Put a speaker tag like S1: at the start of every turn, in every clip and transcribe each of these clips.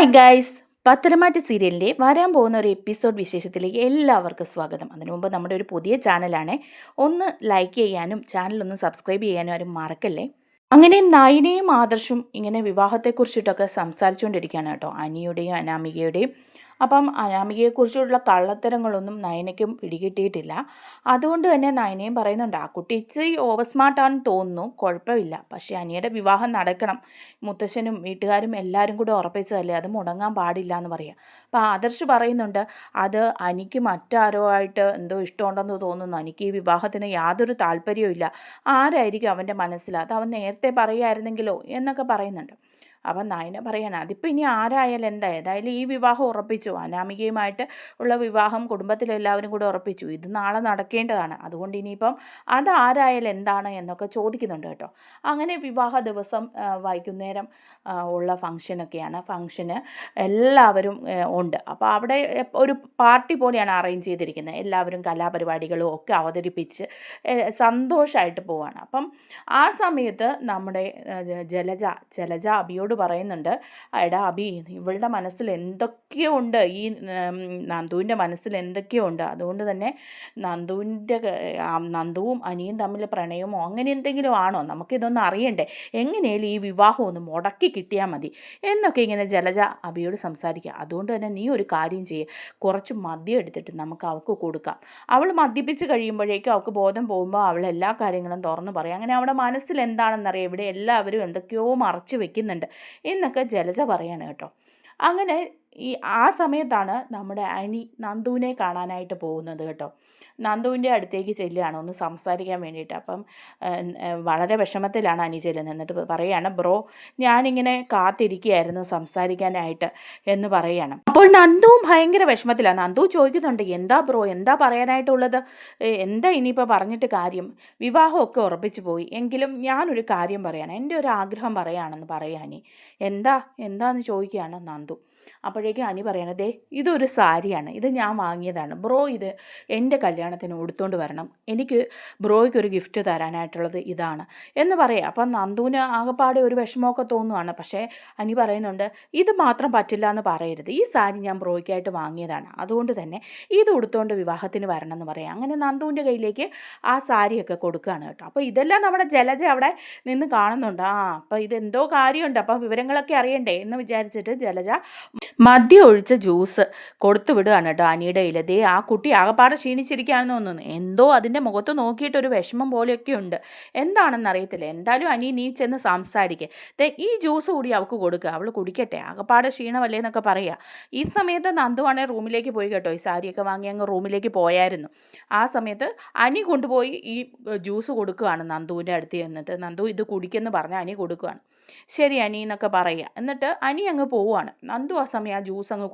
S1: Hi guys, Patharamattu സീരിയലിൻ്റെ വരാൻ പോകുന്ന ഒരു എപ്പിസോഡ് വിശേഷത്തിലേക്ക് എല്ലാവർക്കും സ്വാഗതം. അതിനു മുമ്പ് നമ്മുടെ ഒരു പുതിയ ചാനലാണ്, ഒന്ന് ലൈക്ക് ചെയ്യാനും ചാനലൊന്ന് സബ്സ്ക്രൈബ് ചെയ്യാനും ആരും മറക്കല്ലേ. അങ്ങനെ നയനയും ആദർശും ഇങ്ങനെ വിവാഹത്തെക്കുറിച്ചിട്ടൊക്കെ സംസാരിച്ചുകൊണ്ടിരിക്കുകയാണ് കേട്ടോ, അനിയുടെയും അനാമികയുടെയും. അപ്പം അനാമികയെക്കുറിച്ചുള്ള കള്ളത്തരങ്ങളൊന്നും നയനയ്ക്കും പിടികിട്ടിയിട്ടില്ല. അതുകൊണ്ട് തന്നെ നയനയും പറയുന്നുണ്ട്, ആ കുട്ടി ഇച്ചിരി ഓവർ സ്മാർട്ടാണെന്ന് തോന്നുന്നു, കുഴപ്പമില്ല, പക്ഷേ അനിയുടെ വിവാഹം നടക്കണം, മുത്തശ്ശനും വീട്ടുകാരും എല്ലാവരും കൂടെ ഉറപ്പിച്ചതല്ലേ, അത് മുടങ്ങാൻ പാടില്ല എന്ന് പറയാം. അപ്പോൾ ആദർശ് പറയുന്നുണ്ട്, അത് അനിക്ക് മറ്റാരോ ആയിട്ട് എന്തോ ഇഷ്ടമുണ്ടെന്ന് തോന്നുന്നു, എനിക്ക് ഈ വിവാഹത്തിന് യാതൊരു താല്പര്യവും ഇല്ല, ആരായിരിക്കും അവൻ്റെ മനസ്സിൽ, അത് അവൻ നേരത്തെ പറയുമായിരുന്നെങ്കിലോ എന്നൊക്കെ പറയുന്നുണ്ട്. അപ്പം നയന പറയാണ്, അതിപ്പോൾ ഇനി ആരായാലും എന്താ, ഏതായാലും ഈ വിവാഹം ഉറപ്പിച്ചു, അനാമികയുമായിട്ട് ഉള്ള വിവാഹം കുടുംബത്തിലെല്ലാവരും കൂടെ ഉറപ്പിച്ചു, ഇത് നാളെ നടക്കേണ്ടതാണ്, അതുകൊണ്ട് ഇനിയിപ്പം അതാരായാലും എന്താണ് എന്നൊക്കെ ചോദിക്കുന്നുണ്ട് കേട്ടോ. അങ്ങനെ വിവാഹ ദിവസം വൈകുന്നേരം ഉള്ള ഫംഗ്ഷനൊക്കെയാണ്. ഫംഗ്ഷന് എല്ലാവരും ഉണ്ട്. അപ്പോൾ അവിടെ ഒരു പാർട്ടി പോലെയാണ് അറേഞ്ച് ചെയ്തിരിക്കുന്നത്, എല്ലാവരും കലാപരിപാടികളും ഒക്കെ അവതരിപ്പിച്ച് സന്തോഷമായിട്ട് പോവാണ്. അപ്പം ആ സമയത്ത് നമ്മുടെ ജലജ അബിയോട് പറയുന്നുണ്ട്, എടാ അബി, ഇവളുടെ മനസ്സിൽ എന്തൊക്കെയോ ഉണ്ട്, ഈ നന്ദുവിൻ്റെ മനസ്സിൽ എന്തൊക്കെയോ ഉണ്ട്, അതുകൊണ്ട് തന്നെ നന്ദുവും അനിയും തമ്മിൽ പ്രണയമോ അങ്ങനെ എന്തെങ്കിലും ആണോ, നമുക്കിതൊന്നും അറിയണ്ടേ, എങ്ങനെയാലും ഈ വിവാഹം ഒന്ന് മുടക്കി കിട്ടിയാൽ മതി എന്നൊക്കെ ഇങ്ങനെ ജലജ അബിയോട് സംസാരിക്കുക. അതുകൊണ്ട് തന്നെ നീ ഒരു കാര്യം ചെയ്യുക, കുറച്ച് മദ്യം എടുത്തിട്ട് നമുക്ക് അവൾക്ക് കൊടുക്കാം, അവൾ മദ്യപിച്ച് കഴിയുമ്പോഴേക്കും അവൾക്ക് ബോധം പോകുമ്പോൾ അവൾ എല്ലാ കാര്യങ്ങളും തുറന്നു പറയും, അങ്ങനെ അവിടെ മനസ്സിൽ എന്താണെന്നറിയാം, ഇവിടെ എല്ലാവരും എന്തൊക്കെയോ മറച്ചു വെക്കുന്നുണ്ട് എന്നൊക്കെ ജലജ പറയാണ് കേട്ടോ. അങ്ങനെ ആ സമയത്താണ് നമ്മുടെ അനി നന്ദുവിനെ കാണാനായിട്ട് പോകുന്നത് കേട്ടോ. നന്ദുവിൻ്റെ അടുത്തേക്ക് ചെല്ലുകയാണ് ഒന്ന് സംസാരിക്കാൻ വേണ്ടിയിട്ട്. അപ്പം വളരെ വിഷമത്തിലാണ് അനി ചെല്ലുന്നത്. എന്നിട്ട് പറയുകയാണ്, ബ്രോ ഞാനിങ്ങനെ കാത്തിരിക്കുകയായിരുന്നു സംസാരിക്കാനായിട്ട് എന്ന് പറയുകയാണ്. അപ്പോൾ നന്ദുവും ഭയങ്കര വിഷമത്തിലാണ്. നന്ദു ചോദിക്കുന്നുണ്ട്, എന്താ ബ്രോ, എന്താ പറയാനായിട്ടുള്ളത്, എന്താ ഇനിയിപ്പോൾ പറഞ്ഞിട്ട് കാര്യം, വിവാഹമൊക്കെ ഉറപ്പിച്ചു പോയി, എങ്കിലും ഞാനൊരു കാര്യം പറയാണ്, എൻ്റെ ഒരു ആഗ്രഹം പറയുകയാണെന്ന് പറയാനി. എന്താന്ന് ചോദിക്കുകയാണ് നന്ദു. അപ്പോഴേക്കും അനി പറയണത്, ദേ ഇതൊരു സാരിയാണ്, ഇത് ഞാൻ വാങ്ങിയതാണ് ബ്രോ, ഇത് എൻ്റെ കല്യാണത്തിന് ഉടുത്തോണ്ട് വരണം, എനിക്ക് ബ്രോയ്ക്കൊരു ഗിഫ്റ്റ് തരാനായിട്ടുള്ളത് ഇതാണ് എന്ന് പറയാം. അപ്പം നന്ദുവിന് ആകെപ്പാടെ ഒരു വിഷമമൊക്കെ തോന്നുവാണ്. പക്ഷേ അനി പറയുന്നുണ്ട്, ഇത് മാത്രം പറ്റില്ല എന്ന് പറയരുത്, ഈ സാരി ഞാൻ ബ്രോയ്ക്കായിട്ട് വാങ്ങിയതാണ്, അതുകൊണ്ട് തന്നെ ഇത് ഉടുത്തോണ്ട് വിവാഹത്തിന് വരണം എന്ന് പറയാം. അങ്ങനെ നന്ദുവിൻ്റെ കയ്യിലേക്ക് ആ സാരിയൊക്കെ കൊടുക്കുകയാണ് കേട്ടോ. അപ്പോൾ ഇതെല്ലാം നമ്മുടെ ജലജ അവിടെ നിന്ന് കാണുന്നുണ്ട്. അപ്പോൾ ഇതെന്തോ കാര്യമുണ്ട്, അപ്പോൾ വിവരങ്ങളൊക്കെ അറിയണ്ടേ എന്ന് വിചാരിച്ചിട്ട് ജലജ മദ്യം ഒഴിച്ച ജ്യൂസ് കൊടുത്തു വിടുകയാണ് കേട്ടോ അനിയുടെ കയ്യിൽ. ദേ ആ കുട്ടി ആകെപ്പാടെ ക്ഷീണിച്ചിരിക്കുകയാണെന്ന് തോന്നുന്നു, എന്തോ അതിൻ്റെ മുഖത്ത് നോക്കിയിട്ട് ഒരു വിഷമം പോലെയൊക്കെ ഉണ്ട്, എന്താണെന്ന് അറിയത്തില്ല. എന്തായാലും അനി നീ ചെന്ന് സംസാരിക്കേ, ദേ ഈ ജ്യൂസ് കൂടി അവൾക്ക് കൊടുക്കുക, അവൾ കുടിക്കട്ടെ, ആകെപ്പാടെ ക്ഷീണമല്ലേ എന്നൊക്കെ പറയുക. ഈ സമയത്ത് നന്ദുവാണെങ്കിൽ റൂമിലേക്ക് പോയി കേട്ടോ, ഈ സാരിയൊക്കെ വാങ്ങി അങ്ങ് റൂമിലേക്ക് പോയായിരുന്നു. ആ സമയത്ത് അനി കൊണ്ടുപോയി ഈ ജ്യൂസ് കൊടുക്കുകയാണ് നന്ദുവിൻ്റെ അടുത്ത് ചെന്നിട്ട്. നന്ദു ഇത് കുടിക്കെന്ന് പറഞ്ഞാൽ അനി കൊടുക്കുകയാണ്. ശരി അനി എന്നൊക്കെ പറയുക. എന്നിട്ട് അനി അങ്ങ് പോവുകയാണ്. നന്ദു ആ സമയം ആ ജ്യൂസ് അങ്ങ്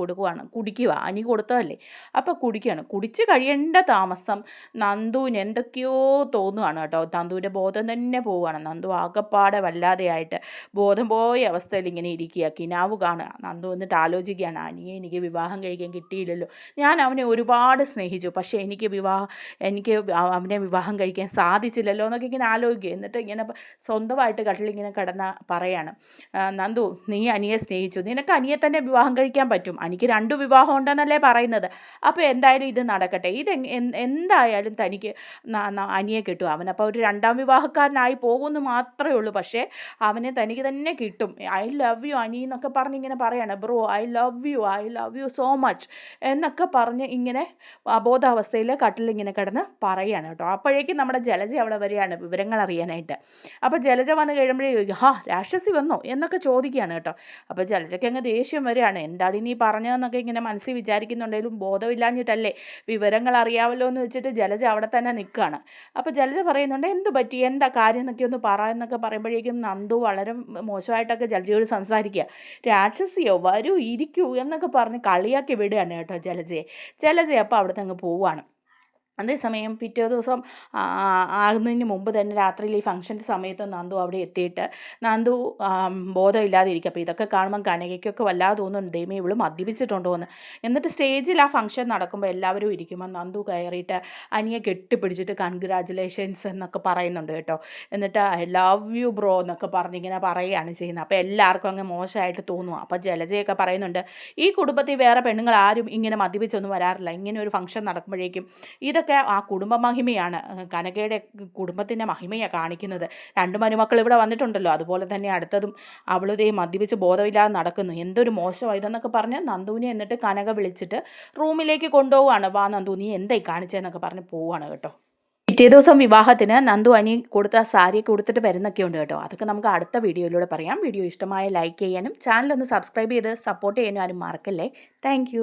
S1: കുടിക്കുക, അനി കൊടുത്തതല്ലേ, അപ്പോൾ കുടിക്കുകയാണ്. കുടിച്ച് കഴിയേണ്ട താമസം നന്ദുവിന് എന്തൊക്കെയോ തോന്നുകയാണ് കേട്ടോ. നന്ദുവിൻ്റെ ബോധം തന്നെ പോവുകയാണ്. നന്ദു ആകെപ്പാടെ വല്ലാതെയായിട്ട് ബോധം പോയ അവസ്ഥയിൽ ഇങ്ങനെ ഇരിക്കുക, കിനാവ് കാണുക. നന്ദു എന്നിട്ട് ആലോചിക്കുകയാണ്, അനിയെ എനിക്ക് വിവാഹം കഴിക്കാൻ കിട്ടിയില്ലല്ലോ, ഞാൻ അവനെ ഒരുപാട് സ്നേഹിച്ചു, പക്ഷേ എനിക്ക് അവനെ വിവാഹം കഴിക്കാൻ സാധിച്ചില്ലല്ലോ എന്നൊക്കെ ഇങ്ങനെ ആലോചിക്കുക. എന്നിട്ട് ഇങ്ങനെ സ്വന്തമായിട്ട് കട്ടിലിങ്ങനെ കിടന്ന പറയാണ്, നന്ദു നീ അനിയെ സ്നേഹിച്ചു, നിനക്ക് അനിയെ തന്നെ വിവാഹം കഴിക്കാൻ പറ്റും, എനിക്ക് 2 വിവാഹം ഉണ്ടെന്നല്ലേ പറയുന്നത്, അപ്പോൾ എന്തായാലും ഇത് നടക്കട്ടെ, എന്തായാലും തനിക്ക് അനിയെ കിട്ടും, അവനപ്പോൾ ഒരു 2ാം വിവാഹക്കാരനായി പോകുമെന്ന് മാത്രമേ ഉള്ളൂ, പക്ഷേ അവനെ തനിക്ക് തന്നെ കിട്ടും, ഐ ലവ് യു അനി എന്നൊക്കെ പറഞ്ഞ് ഇങ്ങനെ പറയാണ്. Bro I love you so much എന്നൊക്കെ പറഞ്ഞ് ഇങ്ങനെ അബോധാവസ്ഥയിൽ കട്ടിലിങ്ങനെ കിടന്ന് പറയാണ് കേട്ടോ. അപ്പോഴേക്കും നമ്മുടെ ജലജ അവിടെ വരികയാണ് വിവരങ്ങൾ അറിയാനായിട്ട്. അപ്പോൾ ജലജ വന്ന് കഴിയുമ്പോഴേ രാക്ഷസി വന്നോ എന്നൊക്കെ ചോദിക്കുകയാണ് കേട്ടോ. അപ്പോൾ ജലജയ്ക്ക് അങ്ങ് ദേഷ്യം വരികയാണ്, എന്താണ് നീ പറഞ്ഞതെന്നൊക്കെ ഇങ്ങനെ മനസ്സിൽ വിചാരിക്കുന്നുണ്ടെങ്കിലും ബോധമില്ലാഞ്ഞിട്ടല്ലേ, വിവരങ്ങൾ അറിയാമല്ലോ എന്ന് വെച്ചിട്ട് ജലജ അവിടെ തന്നെ നിൽക്കുകയാണ്. അപ്പോൾ ജലജ പറയുന്നുണ്ട്, എന്ത് പറ്റി, എന്താ കാര്യം എന്നൊക്കെ ഒന്ന് പറ എന്നൊക്കെ പറയുമ്പോഴേക്കും നന്ദു വളരെ മോശമായിട്ടൊക്കെ ജലജയോട് സംസാരിക്കുക. രാക്ഷസിയോ, വരൂ ഇരിക്കൂ എന്നൊക്കെ പറഞ്ഞ് കളിയാക്കി വിടുകയാണ് കേട്ടോ ജലജയെ. അപ്പോൾ അവിടെ നിന്ന് അങ്ങ് പോവുകയാണ്. അതേസമയം പിറ്റേ ദിവസം ആകുന്നതിന് മുമ്പ് തന്നെ രാത്രിയിൽ ഈ ഫംഗ്ഷൻ്റെ സമയത്ത് നന്ദു അവിടെ എത്തിയിട്ട് നന്ദു ബോധമില്ലാതെ ഇരിക്കും. അപ്പോൾ ഇതൊക്കെ കാണുമ്പം കനകയ്ക്കൊക്കെ വല്ലാതെ തോന്നുന്നുണ്ട്, ദൈവമേ ഇവള് മദ്യപിച്ചിട്ടുണ്ടോ എന്ന്. എന്നിട്ട് സ്റ്റേജിൽ ആ ഫംഗ്ഷൻ നടക്കുമ്പോൾ എല്ലാവരും ഇരിക്കുമ്പോൾ നന്ദു കയറിയിട്ട് അനിയെ കെട്ടിപ്പിടിച്ചിട്ട് കൺഗ്രാജുലേഷൻസ് എന്നൊക്കെ പറയുന്നുണ്ട് കേട്ടോ. എന്നിട്ട് ഐ ലവ് യു ബ്രോ എന്നൊക്കെ പറഞ്ഞിങ്ങനെ പറയുകയാണ് ചെയ്യുന്നത്. അപ്പോൾ എല്ലാവർക്കും അങ്ങ് മോശമായിട്ട് തോന്നുക. അപ്പോൾ ജലജയൊക്കെ പറയുന്നുണ്ട്, ഈ കുടുംബത്തിൽ വേറെ പെണ്ണുങ്ങൾ ആരും ഇങ്ങനെ മദ്യപിച്ചൊന്നും വരാറില്ല, ഇങ്ങനെ ഒരു ഫംഗ്ഷൻ നടക്കുമ്പോഴേക്കും ഇതൊക്കെ ആ കുടുംബ മഹിമയാണ്, കനകയുടെ കുടുംബത്തിൻ്റെ മഹിമയാണ് കാണിക്കുന്നത്. 2 മരുമക്കൾ ഇവിടെ വന്നിട്ടുണ്ടല്ലോ, അതുപോലെ തന്നെ അടുത്തതും അവളിതേ മദ്യപിച്ച് ബോധമില്ലാതെ നടക്കുന്നു, എന്തൊരു മോശമാണ് ഇതെന്നൊക്കെ പറഞ്ഞ് നന്ദുവിനെ എന്നിട്ട് കനക വിളിച്ചിട്ട് റൂമിലേക്ക് കൊണ്ടുപോവുകയാണ്. വാ നന്ദു, നീ എന്തായി കാണിച്ചതെന്നൊക്കെ പറഞ്ഞ് പോവുകയാണ് കേട്ടോ. പിറ്റേ ദിവസം വിവാഹത്തിന് നന്ദു അനി കൊടുത്ത സാരിയൊക്കെ കൊടുത്തിട്ട് വരുന്നൊക്കെ ഉണ്ട് കേട്ടോ. അതൊക്കെ നമുക്ക് അടുത്ത വീഡിയോയിലൂടെ പറയാം. വീഡിയോ ഇഷ്ടമായ ലൈക്ക് ചെയ്യാനും ചാനലൊന്ന് സബ്സ്ക്രൈബ് ചെയ്ത് സപ്പോർട്ട് ചെയ്യാനും ആരും മറക്കല്ലേ. താങ്ക്